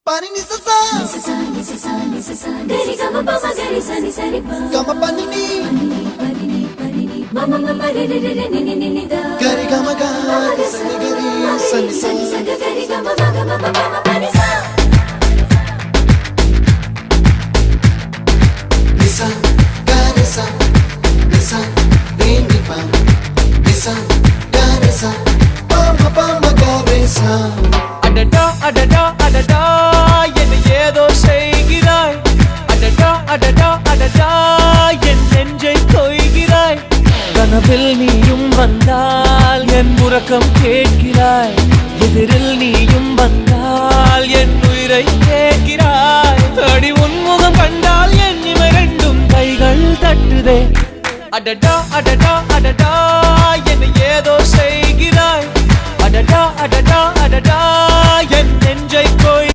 Pani ni sa sa gari gama pa ma gari sa ni sa ri pa gama pani ni mama mama re re re ni ni ni da gari gama ga sa ni gari sa ni sa gari gama ma gama mama pani sa nisa gari sa nisa re ni pa nisa gari sa pa ma gari sa adada adada adada என்ன ஏதோ செய்கிறாய் adada adada adada என் நெஞ்சை கொய்கிறாய் கனவில் நீயும் வந்தால் என் உறக்கம் கேட்கிறாய் எதிரில் நீயும் வந்தால் என் உயிரை கேட்கிறாய் அடி உன்முகம் கண்டால் என் இமை ரெண்டும் கைகள் தட்டுதே adada adada adada என்ன ஏதோ செய்கிறாய் adada adada adada என் நெஞ்சை கொய்